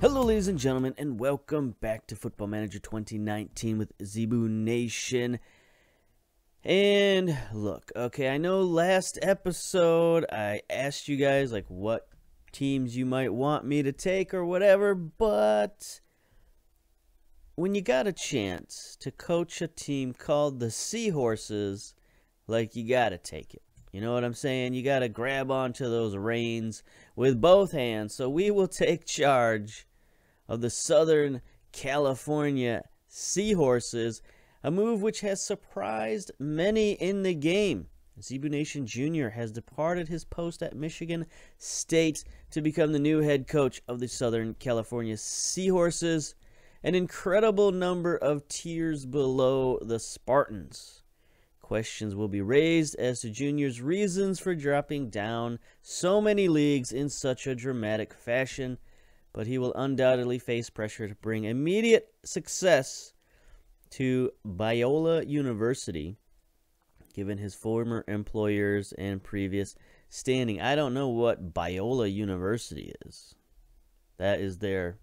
Hello, ladies and gentlemen, and welcome back to Football Manager 2019 with Zebu Nation. And look, okay, I know last episode I asked you guys like what teams you might want me to take or whatever, but when you got a chance to coach a team called the Seahorses, like, you gotta take it. You know what I'm saying? You gotta grab onto those reins with both hands. So we will take charge of the Southern California Seahorses, a move which has surprised many in the game. Zebu Nation Jr. has departed his post at Michigan State to become the new head coach of the Southern California Seahorses, an incredible number of tiers below the Spartans. Questions will be raised as to Junior's reasons for dropping down so many leagues in such a dramatic fashion, but he will undoubtedly face pressure to bring immediate success to Biola University, given his former employers and previous standing. I don't know what Biola University is. That is their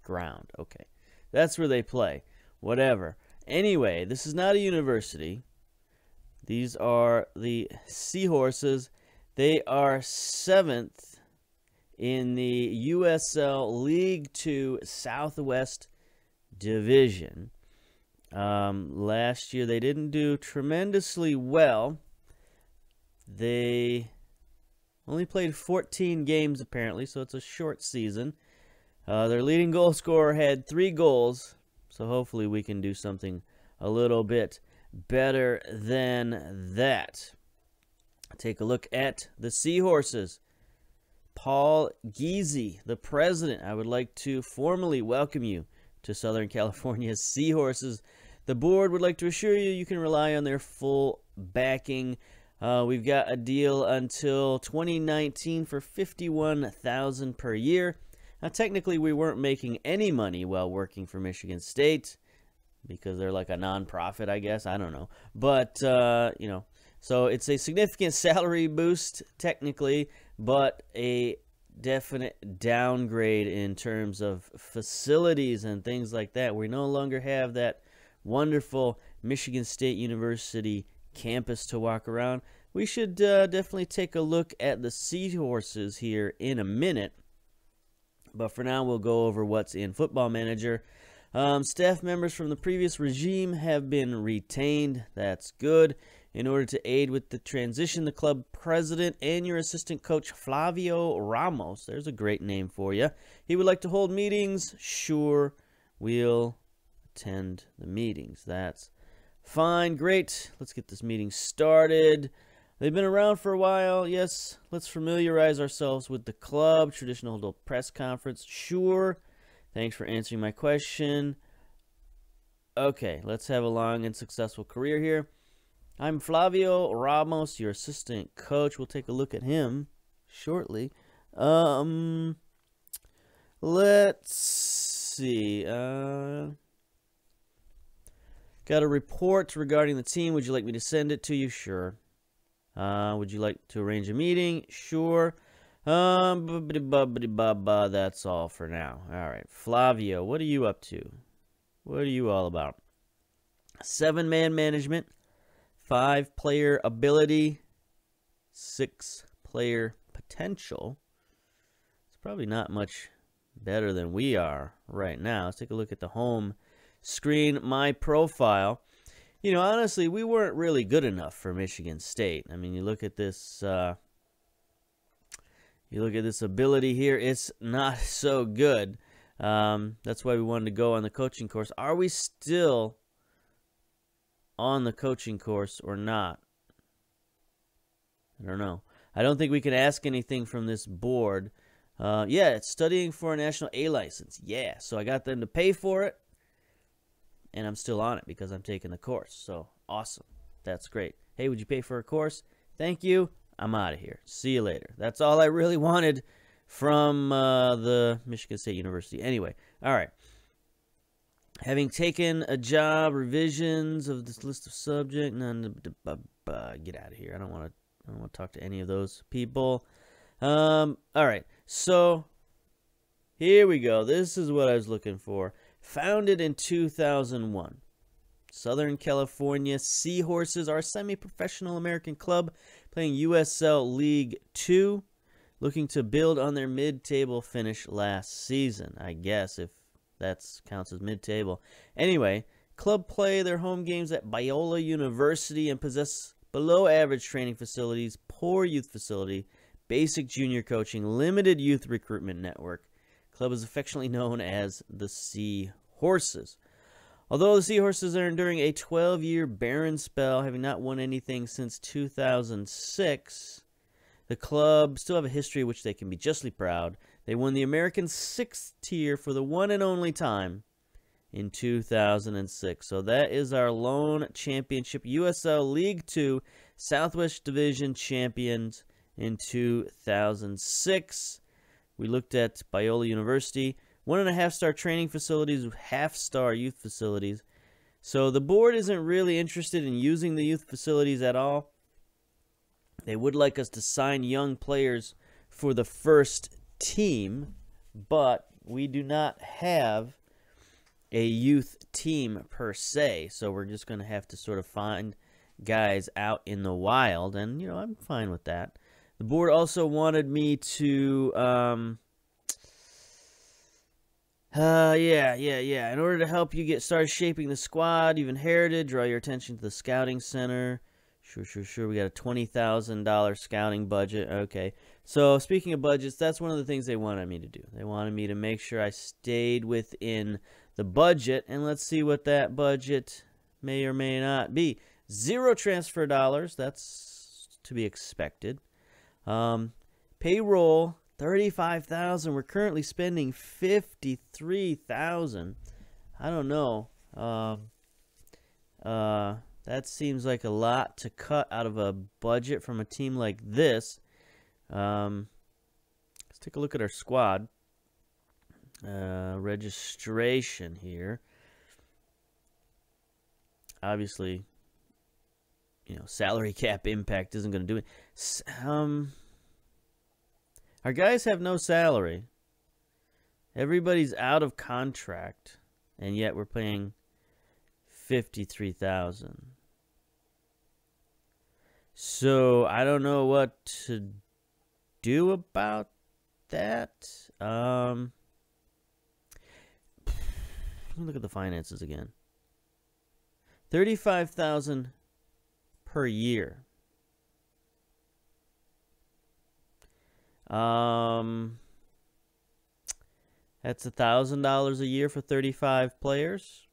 ground. Okay. That's where they play. Whatever. Anyway, this is not a university. These are the Seahorses. They are 7th in the USL League 2 Southwest Division. Last year they didn't do tremendously well. They only played 14 games apparently, so it's a short season. Their leading goal scorer had 3 goals, so hopefully we can do something a little bit better than that. Take a look at the Seahorses. Paul Giese, the president, I would like to formally welcome you to Southern California's Seahorses. The board would like to assure you you can rely on their full backing. We've got a deal until 2019 for $51,000 per year. Now, technically, we weren't making any money while working for Michigan State because they're like a non-profit, I guess. I don't know. But, you know, so it's a significant salary boost, technically, but a definite downgrade in terms of facilities and things like that. We no longer have that wonderful Michigan State University campus to walk around. We should definitely take a look at the Seahorses here in a minute. But for now, we'll go over what's in Football Manager. Staff members from the previous regime have been retained. That's good. In order to aid with the transition, the club president and your assistant coach, Flavio Ramos, there's a great name for you. He would like to hold meetings. Sure, we'll attend the meetings. That's fine. Great. Let's get this meeting started. They've been around for a while. Yes, let's familiarize ourselves with the club. Traditional press conference. Sure. Thanks for answering my question. Okay, let's have a long and successful career here. I'm Flavio Ramos, your assistant coach. We'll take a look at him shortly. Let's see. Got a report regarding the team. Would you like me to send it to you? Sure. Would you like to arrange a meeting? Sure. That's all for now. All right. Flavio, what are you up to? What are you all about? 7-man management, 5-player ability, 6-player potential. It's probably not much better than we are right now. Let's take a look at the home screen, my profile. You know, honestly, we weren't really good enough for Michigan State. I mean, you look at this ability here, it's not so good. That's why we wanted to go on the coaching course. Are we still on the coaching course or not? I don't know. I don't think we can ask anything from this board. Yeah, it's studying for a National A license. Yeah, so I got them to pay for it, and I'm still on it because I'm taking the course. So, awesome. That's great. Hey, would you pay for a course? Thank you. I'm out of here. See you later. That's all I really wanted from the Michigan State University. Anyway, all right. Having taken a job, revisions of this list of subject, get out of here. I don't want to talk to any of those people. All right. So Here we go. This is what I was looking for. Founded in 2001. Southern California Seahorses are a semi-professional American club playing USL League 2, looking to build on their mid-table finish last season, I guess, if that counts as mid-table. Anyway, club play their home games at Biola University and possess below-average training facilities, poor youth facility, basic junior coaching, limited youth recruitment network. Club is affectionately known as the Seahorses. Although the Seahorses are enduring a 12-year barren spell, having not won anything since 2006, the club still have a history which they can be justly proud. They won the American 6th tier for the one and only time in 2006. So that is our lone championship, USL League 2 Southwest Division champions in 2006. We looked at Biola University. 1.5-star training facilities with half-star youth facilities. So the board isn't really interested in using the youth facilities at all. They would like us to sign young players for the first team, but we do not have a youth team per se. So we're just going to have to sort of find guys out in the wild, and, you know, I'm fine with that. The board also wanted me to... In order to help you get started shaping the squad you've inherited, draw your attention to the scouting center. Sure. We got a $20,000 scouting budget. Okay. So, speaking of budgets, that's one of the things they wanted me to do. They wanted me to make sure I stayed within the budget, and let's see what that budget may or may not be. 0 transfer dollars. That's to be expected. Payroll. $35,000. We're currently spending $53,000. I don't know. That seems like a lot to cut out of a budget from a team like this. Let's take a look at our squad. Registration here. Obviously, you know, salary cap impact isn't going to do it. Our guys have no salary. Everybody's out of contract, and yet we're paying $53,000. So I don't know what to do about that. Let me look at the finances again. $35,000 per year. That's $1,000 a year for 35 players.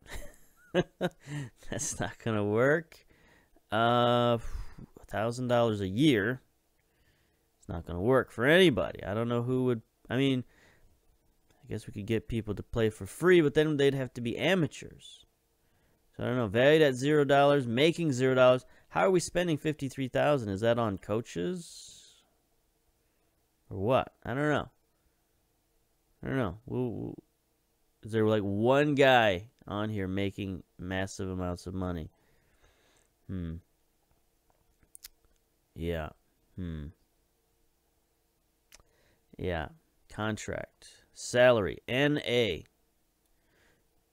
That's not gonna work. $1,000 a year. It's not gonna work for anybody. I don't know who would. I mean, I guess we could get people to play for free, but then they'd have to be amateurs. So I don't know. Valued at $0, making $0. How are we spending $53,000? Is that on coaches? Or what? I don't know. Is there like one guy on here making massive amounts of money? Yeah. Yeah. Contract. Salary. NA.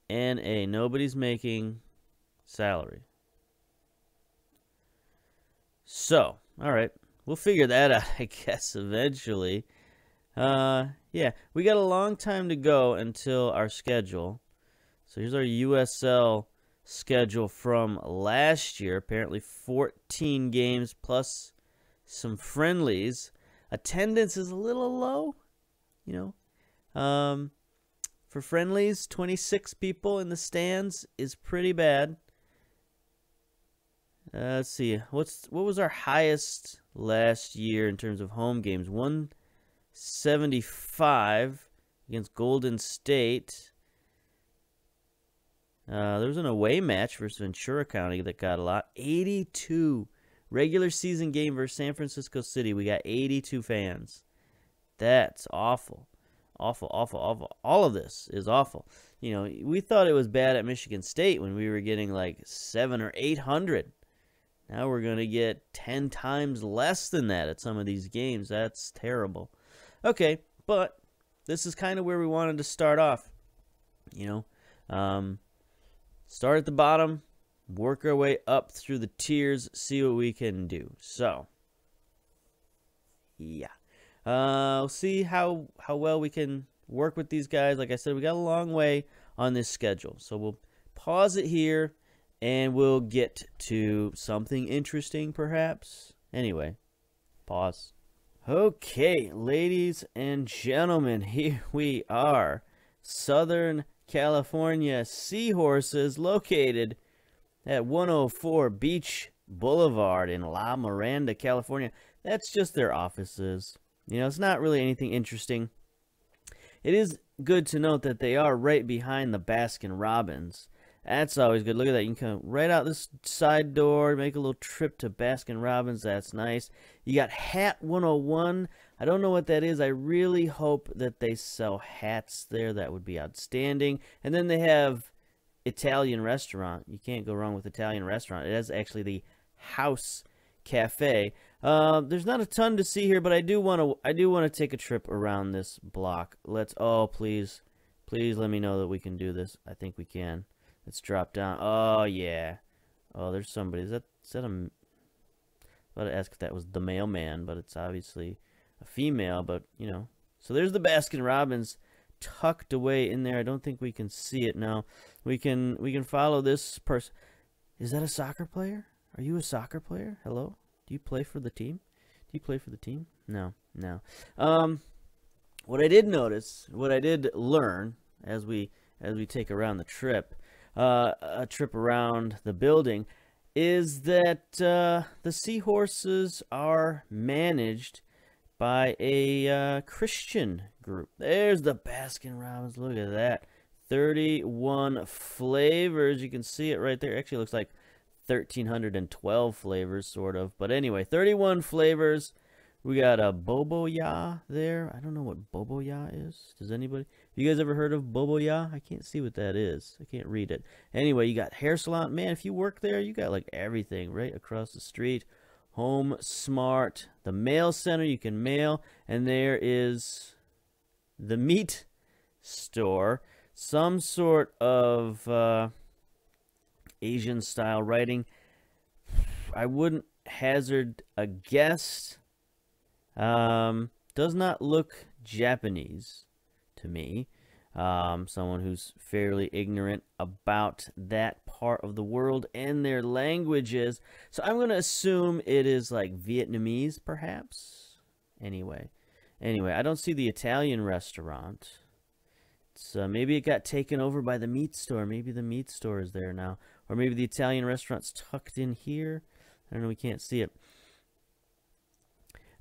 Nobody's making salary. So, all right. We'll figure that out, I guess, eventually. Yeah, we got a long time to go until our schedule. So here's our USL schedule from last year. Apparently 14 games plus some friendlies. Attendance is a little low, you know. For friendlies, 26 people in the stands is pretty bad. Let's see. What was our highest last year in terms of home games? 175 against Golden State. There was an away match versus Ventura County that got a lot. 82. Regular season game versus San Francisco City. We got 82 fans. That's awful. Awful. All of this is awful. You know, we thought it was bad at Michigan State when we were getting like 700 or 800. Now we're going to get 10 times less than that at some of these games. That's terrible. Okay, but, this is kind of where we wanted to start off. You know, start at the bottom, work our way up through the tiers, see what we can do. So, yeah. We'll see how well we can work with these guys. Like I said, we got a long way on this schedule. So we'll pause it here, and we'll get to something interesting, perhaps. Anyway, pause. Okay, ladies and gentlemen, here we are. Southern California Seahorses, located at 104 Beach Boulevard in La Miranda, California. That's just their offices. You know, it's not really anything interesting. It is good to note that they are right behind the Baskin-Robbins. That's always good. Look at that. You can come right out this side door, make a little trip to Baskin-Robbins. That's nice. You got Hat 101. I don't know what that is. I really hope that they sell hats there. That would be outstanding. And then they have Italian restaurant. You can't go wrong with Italian restaurant. It has actually the House Cafe. There's not a ton to see here, but I do want to take a trip around this block. Please let me know that we can do this. I think we can. Let's drop down. Oh yeah. Oh, there's somebody. Is that I was about to ask if that was the mailman, but it's obviously a female. But you know, so there's the Baskin-Robbins tucked away in there. I don't think we can see it now. We can follow this person. Is that a soccer player? Are you a soccer player? Hello? Do you play for the team? Do you play for the team? No. What I did notice, what I did learn as we take around the trip, a trip around the building, is that the Seahorses are managed by a Christian group. There's the Baskin-Robbins. Look at that. 31 flavors. You can see it right there. Actually, it looks like 1,312 flavors, sort of. But anyway, 31 flavors. We got a Bobo Ya there. I don't know what Bobo Ya is. Does anybody? Have you guys ever heard of Bobo Ya? I can't see what that is. I can't read it. Anyway, you got hair salon. Man, if you work there, you got like everything right across the street. Home Smart. The mail center. You can mail. And there is the meat store. Some sort of Asian style writing. I wouldn't hazard a guess. Does not look Japanese to me. Someone who's fairly ignorant about that part of the world and their languages. So I'm going to assume it is like Vietnamese, perhaps. Anyway, I don't see the Italian restaurant. So maybe it got taken over by the meat store. Maybe the meat store is there now. Or maybe the Italian restaurant's tucked in here. I don't know. We can't see it.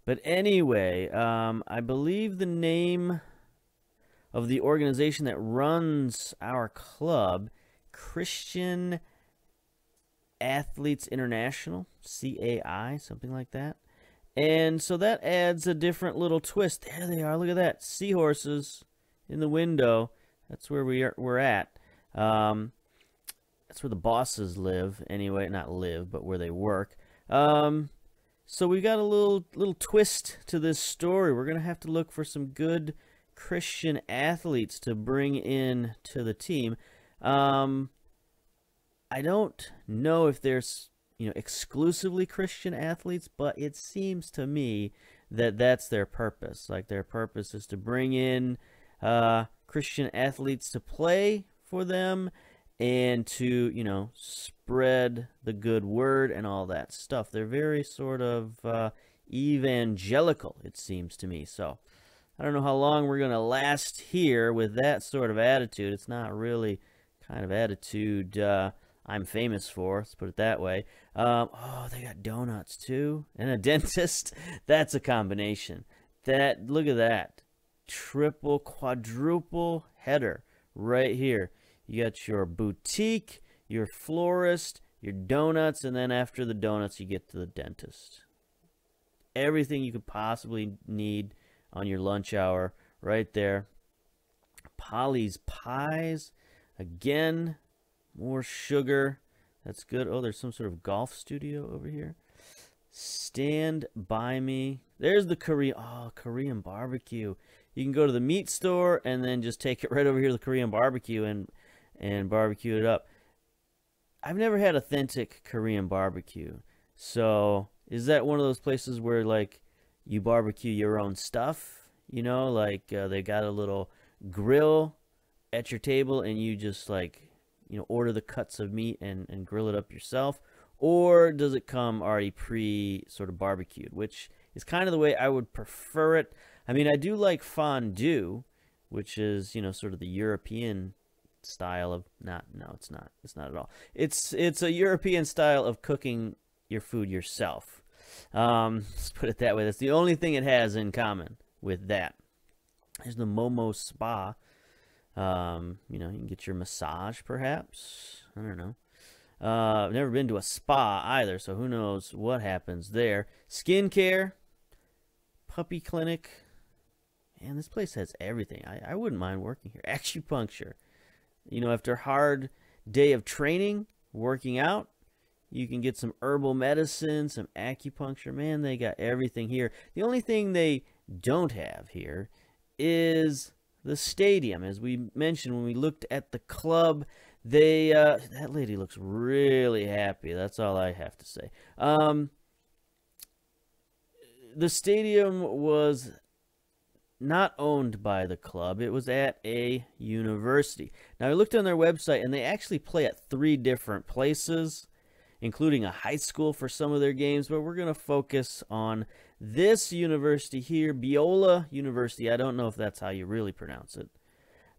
But anyway, I believe the name of the organization that runs our club, Christian Athletes International, CAI, something like that. And so that adds a different little twist. There they are. Look at that. Seahorses in the window. That's where we're at. That's where the bosses live. Anyway, not live, but where they work. So we got a little twist to this story. We're going to have to look for some good Christian athletes to bring in to the team. I don't know if there's exclusively Christian athletes, but it seems to me that that's their purpose. Like their purpose is to bring in Christian athletes to play for them and to, spread the good word and all that stuff. They're very sort of evangelical, it seems to me. So I don't know how long we're going to last here with that sort of attitude. It's not really kind of attitude I'm famous for, let's put it that way. Oh, they got donuts too and a dentist. That's a combination. Look at that. Triple, quadruple header right here. You got your boutique, your florist, your donuts, and then after the donuts, you get to the dentist. Everything you could possibly need on your lunch hour right there. Polly's Pies. Again, more sugar. That's good. Oh, there's some sort of golf studio over here. Stand By Me. There's the Korean barbecue. you can go to the meat store and then just take it right over here to the Korean barbecue and barbecue it up. I've never had authentic Korean barbecue. So is that one of those places where like you barbecue your own stuff? You know, like they got a little grill at your table and you just like, you know, order the cuts of meat and grill it up yourself? Or does it come already sort of barbecued, which is kind of the way I would prefer it. I mean, I do like fondue, which is, you know, sort of the European style of it's not at all. It's a European style of cooking your food yourself. Let's put it that way. That's the only thing it has in common with that. There's the Momo Spa. You know, you can get your massage perhaps. I don't know. I've never been to a spa either, so who knows what happens there. Skincare, puppy clinic. Man, this place has everything. I wouldn't mind working here. Acupuncture. You know, after a hard day of training, working out, you can get some herbal medicine, some acupuncture. Man, they got everything here. The only thing they don't have here is the stadium. As we mentioned when we looked at the club, that lady looks really happy. That's all I have to say. The stadium was not owned by the club. It was at a university. Now, I looked on their website, and they actually play at 3 different places, including a high school for some of their games, but we're going to focus on this university here, Biola University. I don't know if that's how you really pronounce it,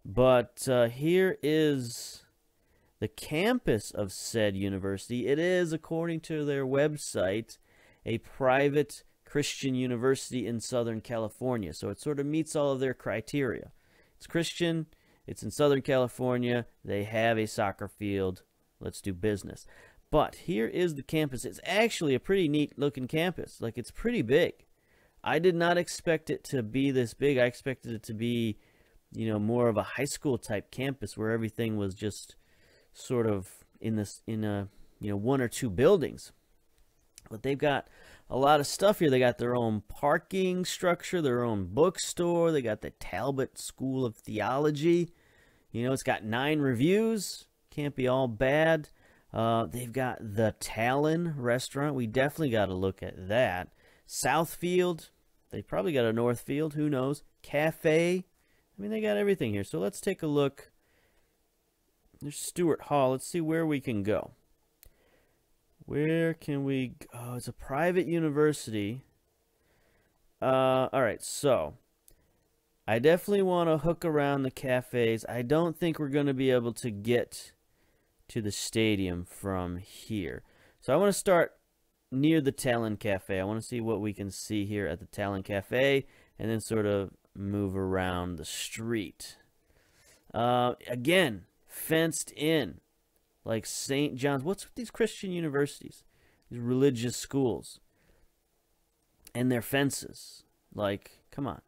but here is the campus of said university. It is, according to their website, a private Christian university in Southern California. So it sort of meets all of their criteria. It's Christian. It's in Southern California. They have a soccer field. Let's do business. But here is the campus. It's actually a pretty neat looking campus. Like, it's pretty big. I did not expect it to be this big. I expected it to be, you know, more of a high school type campus where everything was just sort of in a, you know, 1 or 2 buildings. But they've got a lot of stuff here. They got their own parking structure, their own bookstore. They got the Talbot School of Theology. You know, it's got 9 reviews. Can't be all bad. They've got the Talon restaurant. We definitely got to look at that. Southfield. They probably got a Northfield. Who knows? Cafe. I mean, they got everything here. So let's take a look. There's Stewart Hall. Let's see where we can go. Where can we go? Oh, it's a private university. All right, so I definitely want to hook around the cafes. I don't think we're going to be able to get to the stadium from here. So I want to start near the Talon Cafe. I want to see what we can see here at the Talon Cafe and then sort of move around the street. Again, fenced in. Like St. John's. What's with these Christian universities? These religious schools. And their fences. Like, come on,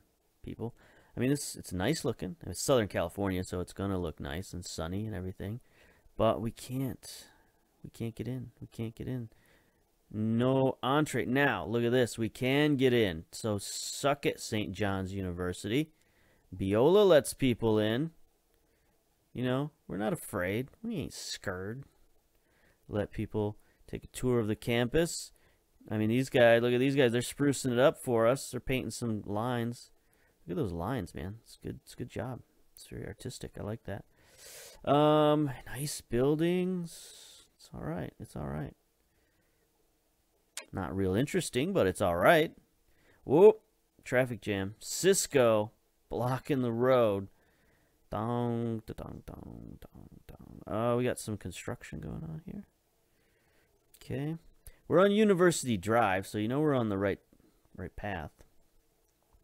people. I mean, it's nice looking. It's Southern California, so it's going to look nice and sunny and everything. But we can't get in. We can't get in. No entree. Now, look at this. We can get in. So, suck it, St. John's University. Biola lets people in. You know, we're not afraid. We ain't scared. Let people take a tour of the campus. I mean, these guys, look at these guys. They're sprucing it up for us. They're painting some lines. Look at those lines, man. It's good. It's a good job. It's very artistic. I like that. Nice buildings. It's all right. It's all right. Not real interesting, but it's all right. Whoop. Traffic jam. Cisco blocking the road. Dong, dong, dong, dong, dong. Oh, we got some construction going on here. Okay. We're on University Drive, so you know we're on the right path.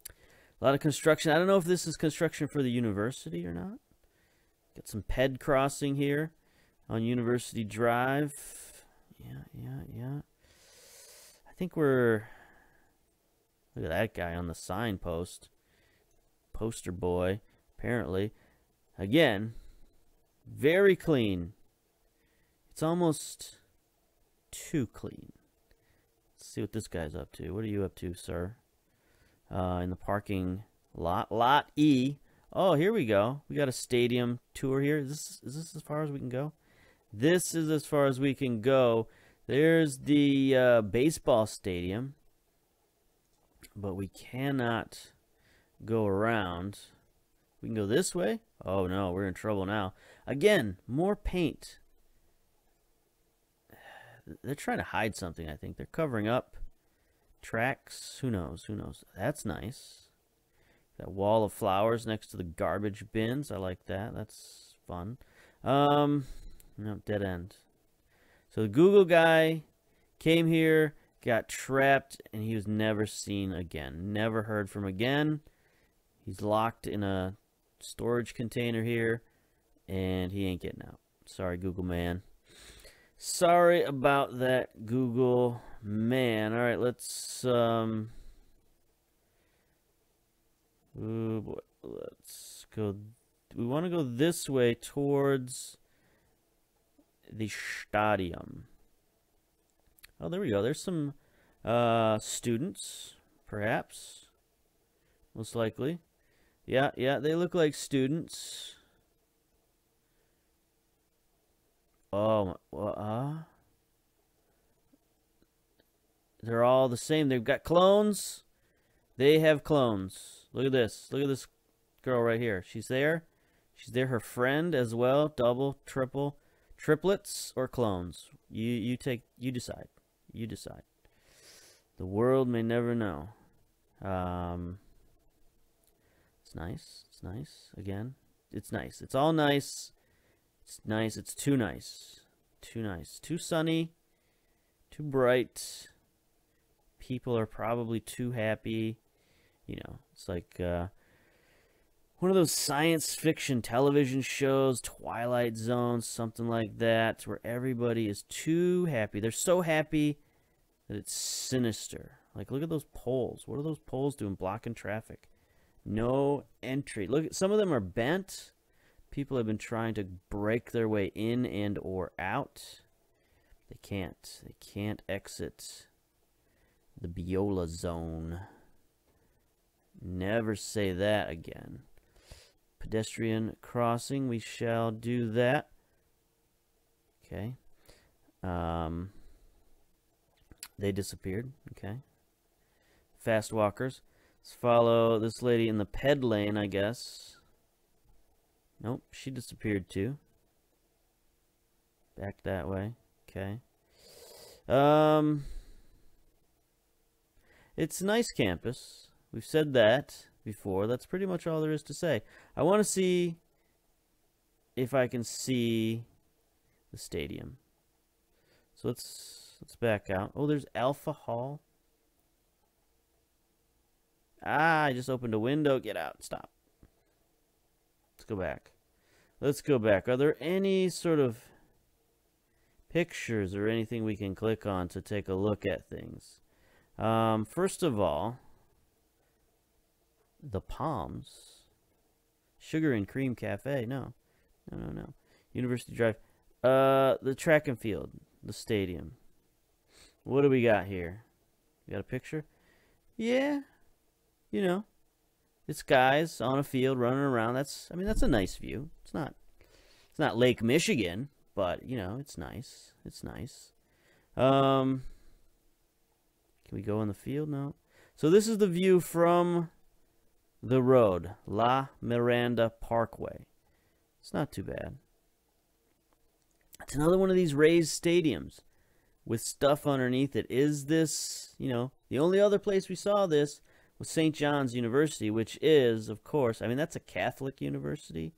A lot of construction. I don't know if this is construction for the university or not. Got some ped crossing here on University Drive. Yeah. I think we're... Look at that guy on the signpost. Poster boy, apparently. Again, very clean. It's almost too clean. Let's see what this guy's up to. What are you up to, sir? In the parking Lot E. Oh, here we go. We got a stadium tour here. Is this as far as we can go? This is as far as we can go. There's the baseball stadium. But we cannot go around. We can go this way. Oh, no. We're in trouble now. Again, more paint. They're trying to hide something, I think. They're covering up tracks. Who knows? Who knows? That's nice. That wall of flowers next to the garbage bins. I like that. That's fun. No, dead end. So the Google guy came here, got trapped, and he was never seen again. Never heard from again. He's locked in a storage container here, and he ain't getting out. Sorry, Google man. Sorry about that, Google man. All right, let's oh boy, let's go. We want to go this way towards the stadium. Oh, there we go. There's some students, perhaps, most likely. Yeah, they look like students. Oh, they're all the same. They've got clones. They have clones. Look at this. Look at this girl right here. She's there. She's there. Her friend as well. Double, triple, triplets or clones. You decide. You decide. The world may never know. It's nice. It's nice. Again, it's nice. It's all nice. It's nice. It's too nice. Too nice. Too sunny. Too bright. People are probably too happy. You know, it's like one of those science fiction television shows, Twilight Zone, something like that, where everybody is too happy. They're so happy that it's sinister. Like, look at those poles. What are those poles doing blocking traffic? No entry. Look, some of them are bent. People have been trying to break their way in and or out. They can't. They can't exit the Biola zone. Never say that again. Pedestrian crossing. We shall do that. Okay. They disappeared. Okay. Fast walkers. Let's follow this lady in the ped lane, I guess. Nope, she disappeared too. Back that way. Okay. It's a nice campus. We've said that before. That's pretty much all there is to say. I want to see if I can see the stadium. So let's back out. Oh, there's Alpha Hall. Ah, I just opened a window. Get out. Stop. Let's go back. Let's go back. Are there any sort of pictures or anything we can click on to take a look at things? First of all, the Palms. Sugar and Cream Cafe. No. University Drive. The track and field. The stadium. What do we got here? We got a picture? Yeah. You know. It's guys on a field running around. That's a nice view. It's not Lake Michigan, but you know, it's nice. It's nice. Can we go in the field? No. So this is the view from the road, La Miranda Parkway. It's not too bad. It's another one of these raised stadiums with stuff underneath it. Is this, you know, the only other place we saw this was St. John's University, which is, of course, that's a Catholic university.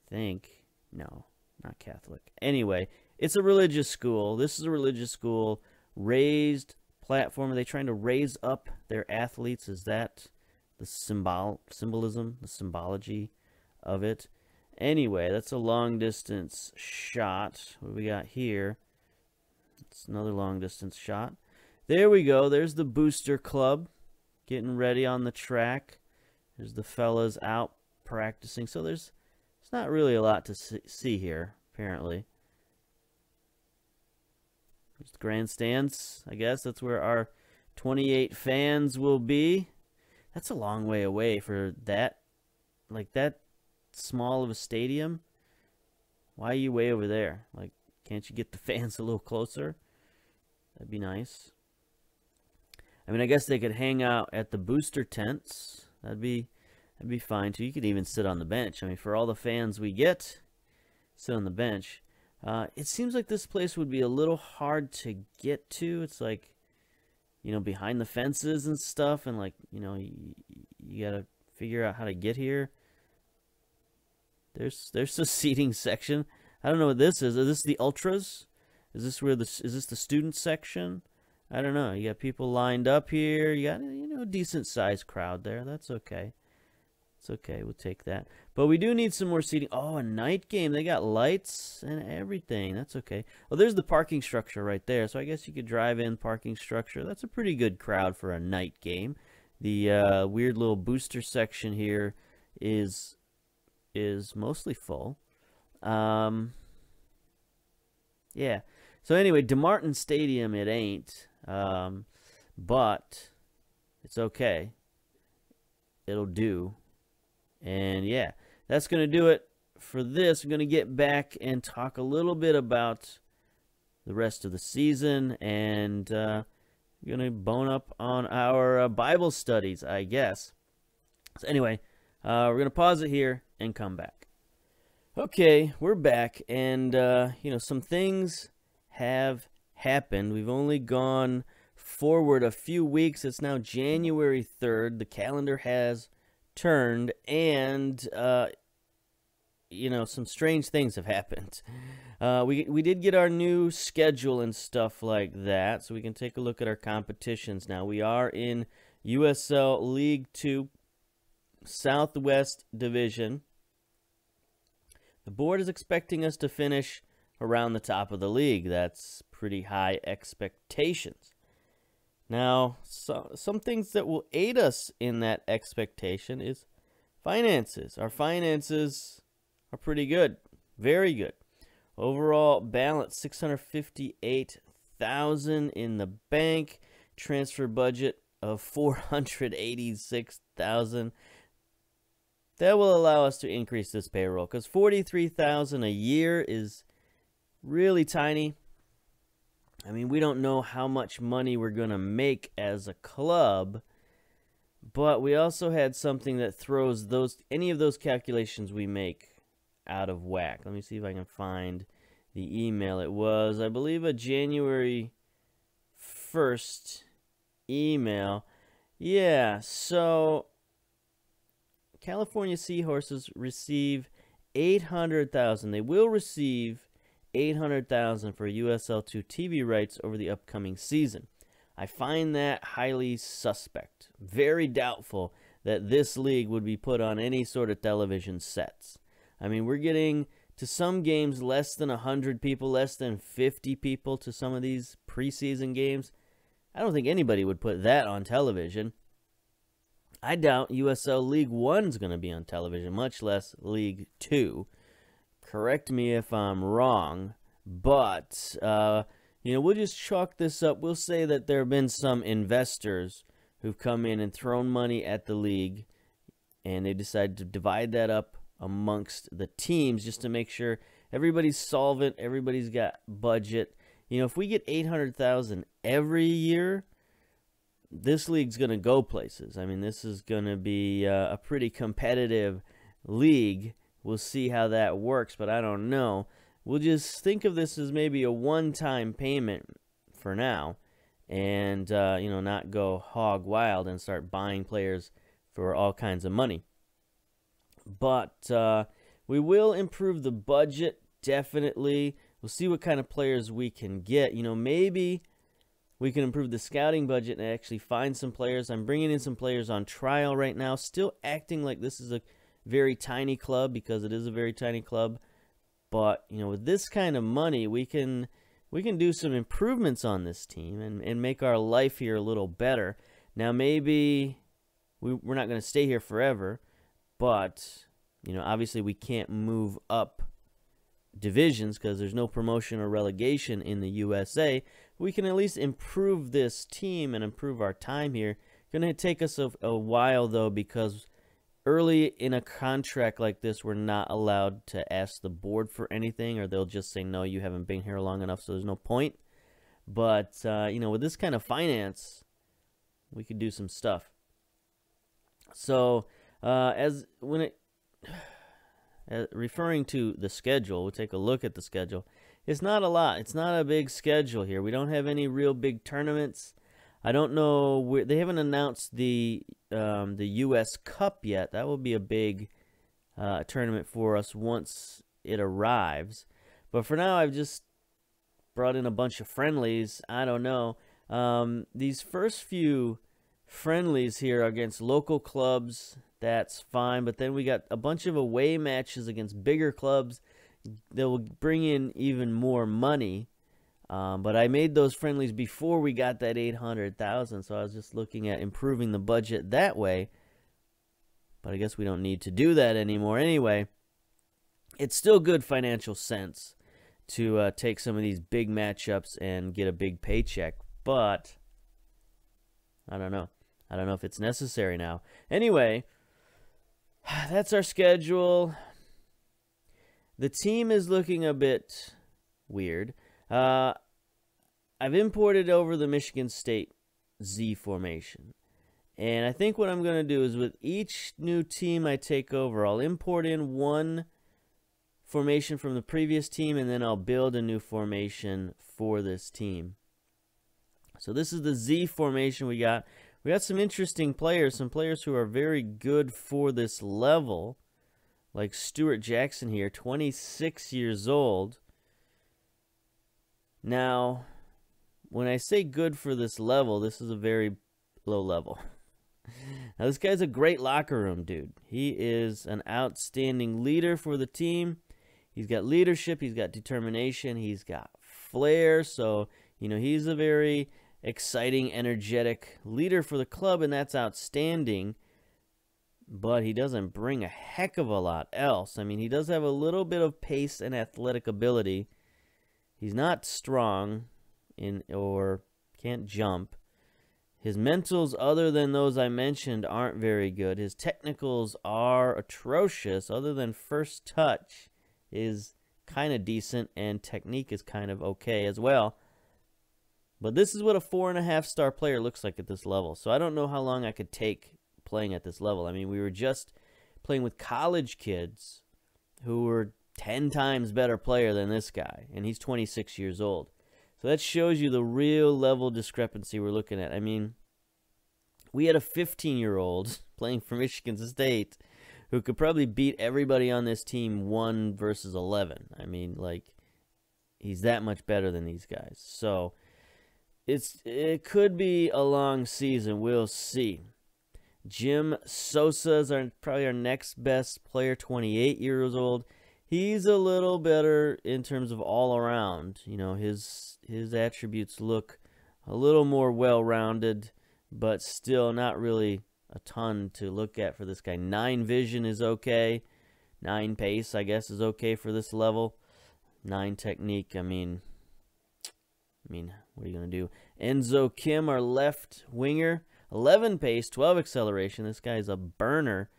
I think. No, not Catholic. Anyway, it's a religious school. This is a religious school. Raised platform. Are they trying to raise up their athletes? Is that the symbolism, the symbology of it? Anyway, that's a long distance shot. What do we got here? It's another long distance shot. There we go. There's the Booster Club getting ready on the track. There's the fellas out practicing. So there's not really a lot to see here, apparently. There's the grandstands. I guess that's where our 28 fans will be. That's a long way away for that, like that small of a stadium. Why are you way over there? Like, can't you get the fans a little closer? That'd be nice. I mean, I guess they could hang out at the booster tents. That'd be fine too. You could even sit on the bench. I mean, for all the fans we get, sit on the bench. It seems like this place would be a little hard to get to. It's like, you know, behind the fences and stuff, and like, you know, you gotta figure out how to get here. There's a seating section. I don't know what this is. Is this the ultras? Is this the student section? I don't know. You got people lined up here. You got, you know, a decent sized crowd there. That's okay. It's okay. We'll take that. But we do need some more seating. Oh, a night game. They got lights and everything. That's okay. Oh, there's the parking structure right there. So I guess you could drive in parking structure. That's a pretty good crowd for a night game. The weird little booster section here is mostly full. Yeah. So anyway, DeMartin Stadium, it ain't. But it's okay. It'll do. And yeah, that's going to do it for this. I'm going to get back and talk a little bit about the rest of the season, and we're going to bone up on our Bible studies, I guess. So anyway, we're going to pause it here and come back. Okay, we're back, and you know, some things have happened. We've only gone forward a few weeks. It's now January 3rd. The calendar has turned, and you know, some strange things have happened. We did get our new schedule and stuff like that, so we can take a look at our competitions now. We are in USL League 2 Southwest Division. The board is expecting us to finish around the top of the league. That's pretty high expectations. Now, some things that will aid us in that expectation is finances. Our finances are pretty good, very good. Overall balance, $658,000 in the bank. Transfer budget of $486,000. That will allow us to increase this payroll, because $43,000 a year is really tiny. I mean, we don't know how much money we're going to make as a club, but we also had something that throws any of those calculations we make out of whack. Let me see if I can find the email. It was, I believe, a January 1st email. Yeah, so California Seahorses receive $800,000. They will receive $800,000 for USL2 TV rights over the upcoming season. I find that highly suspect. Very doubtful that this league would be put on any sort of television sets. I mean, we're getting to some games less than 100 people, less than 50 people to some of these preseason games. I don't think anybody would put that on television. I doubt USL League 1 is going to be on television, much less League 2. Correct me if I'm wrong, but you know, we'll just chalk this up. We'll say that there have been some investors who've come in and thrown money at the league, and they decided to divide that up amongst the teams just to make sure everybody's solvent, everybody's got budget. You know, if we get $800,000 every year, this league's going to go places. I mean, this is going to be a pretty competitive league. We'll see how that works, but I don't know. We'll just think of this as maybe a one-time payment for now, and you know, not go hog wild and start buying players for all kinds of money. But we will improve the budget, definitely. We'll see what kind of players we can get. You know, maybe we can improve the scouting budget and actually find some players. I'm bringing in some players on trial right now, still acting like this is a very tiny club, because it is a very tiny club. But, you know, with this kind of money, we can do some improvements on this team and make our life here a little better. Now, maybe we're not going to stay here forever, but, you know, obviously we can't move up divisions because there's no promotion or relegation in the USA. We can at least improve this team and improve our time here, Gonna take us a while though, because early in a contract like this, we're not allowed to ask the board for anything, or they'll just say, no, you haven't been here long enough, so there's no point. But, you know, with this kind of finance, we could do some stuff. So, referring to the schedule, we'll take a look at the schedule. It's not a lot. It's not a big schedule here. We don't have any real big tournaments. I don't know. They haven't announced the U.S. Cup yet. That will be a big tournament for us once it arrives. But for now, I've just brought in a bunch of friendlies. I don't know. These first few friendlies here are against local clubs. That's fine. But then we got a bunch of away matches against bigger clubs that will bring in even more money. But I made those friendlies before we got that 800,000, so I was just looking at improving the budget that way. But I guess we don't need to do that anymore anyway. It's still good financial sense to take some of these big matchups and get a big paycheck, but I don't know. I don't know if it's necessary now. Anyway, that's our schedule. The team is looking a bit weird. I've imported over the Michigan State Z formation. And I think what I'm going to do is with each new team I take over, I'll import in one formation from the previous team, and then I'll build a new formation for this team. So this is the Z formation we got. We got some interesting players, some players who are very good for this level, like Stuart Jackson here, 26 years old. Now, when I say good for this level, this is a very low level. Now, this guy's a great locker room dude. He is an outstanding leader for the team. He's got leadership. He's got determination. He's got flair. So, you know, he's a very exciting, energetic leader for the club, and that's outstanding. But he doesn't bring a heck of a lot else. I mean, he does have a little bit of pace and athletic ability. He's not strong or can't jump. His mentals, other than those I mentioned, aren't very good. His technicals are atrocious. Other than first touch is kind of decent, and technique is kind of okay as well. But this is what a 4.5-star player looks like at this level. So I don't know how long I could take playing at this level. I mean, we were just playing with college kids who were 10 times better player than this guy, and he's 26 years old. So that shows you the real level discrepancy we're looking at. I mean, we had a 15-year-old playing for Michigan State who could probably beat everybody on this team 1 versus 11. I mean, like, he's that much better than these guys. So it could be a long season. We'll see. Jim Sosa is probably our next best player, 28 years old. He's a little better in terms of all around. You know, his attributes look a little more well-rounded, but still not really a ton to look at for this guy. 9 vision is okay. 9 pace, I guess, is okay for this level. 9 technique, I mean, what are you going to do? Enzo Kim, our left winger. 11 pace, 12 acceleration. This guy's a burner.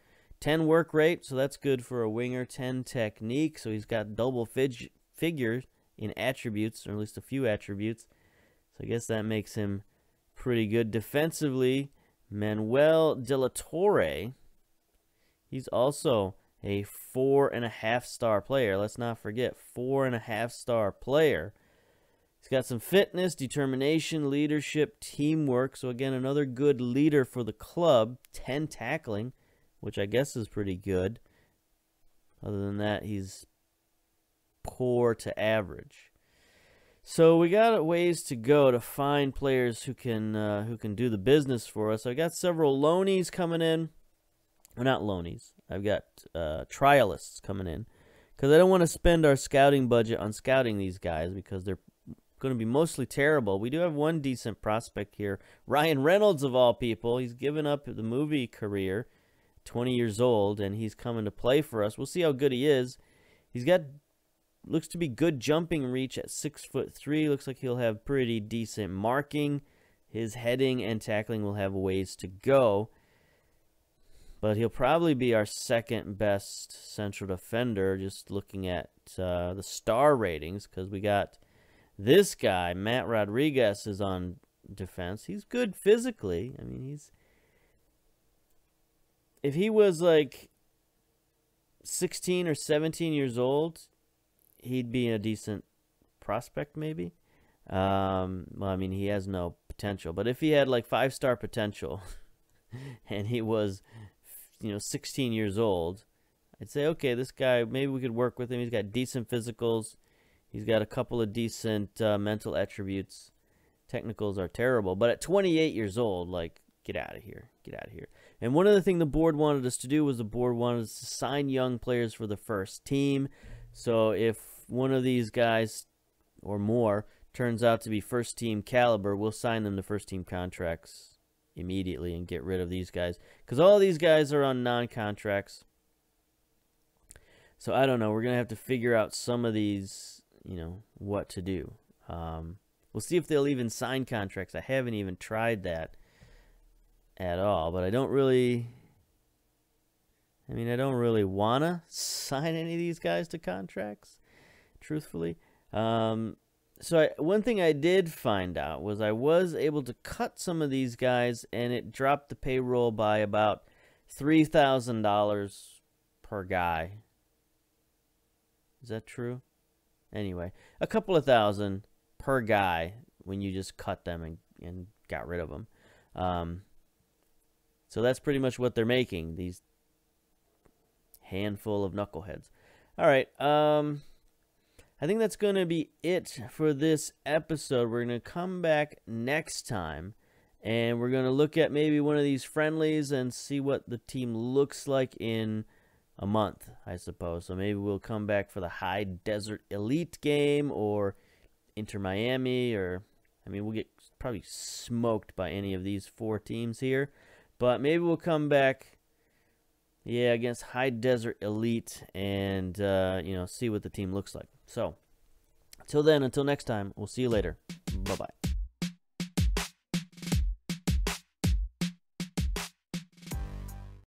10 work rate, so that's good for a winger. 10 technique, so he's got double figures in attributes, or at least a few attributes. So I guess that makes him pretty good. Defensively, Manuel De La Torre. He's also a 4.5-star player. Let's not forget, 4.5-star player. He's got some fitness, determination, leadership, teamwork. So again, another good leader for the club. 10 tackling, which I guess is pretty good. Other than that, he's poor to average. So we got ways to go to find players who can do the business for us. I've got several loanies coming in. Well, not loanies. I've got trialists coming in, because I don't want to spend our scouting budget on scouting these guys because they're going to be mostly terrible. We do have one decent prospect here, Ryan Reynolds of all people. He's given up the movie career, 20 years old, and he's coming to play for us. We'll see how good he is. He's got, looks to be good jumping reach at 6'3". Looks like he'll have pretty decent marking. his heading and tackling will have a ways to go. But he'll probably be our second best central defender, just looking at the star ratings, because we got this guy, Matt Rodriguez, is on defense. He's good physically. I mean, if he was like 16 or 17 years old, he'd be a decent prospect maybe. Well, I mean, he has no potential. But if he had like 5-star potential and he was, 16 years old, I'd say, okay, this guy, maybe we could work with him. He's got decent physicals. He's got a couple of decent mental attributes. Technicals are terrible. But at 28 years old, like, get out of here. Get out of here. And one of the things the board wanted us to do was the board wanted us to sign young players for the first team. So if one of these guys or more turns out to be first team caliber, we'll sign them to first team contracts immediately and get rid of these guys, because all these guys are on non-contracts. So I don't know, we're gonna have to figure out some of these, what to do. We'll see if they'll even sign contracts. I haven't even tried that at all, but I don't really wanna sign any of these guys to contracts, truthfully. So one thing I did find out was I was able to cut some of these guys, and it dropped the payroll by about $3,000 per guy. Is that true? Anyway, a couple of thousand per guy when you just cut them and got rid of them. So that's pretty much what they're making, these handful of knuckleheads. All right, I think that's going to be it for this episode. We're going to come back next time, and we're going to look at maybe one of these friendlies and see what the team looks like in a month, I suppose. So maybe we'll come back for the High Desert Elite game or Inter Miami, or, we'll get probably smoked by any of these 4 teams here. But maybe we'll come back, against High Desert Elite and, see what the team looks like. So, until then, until next time, we'll see you later. Bye-bye.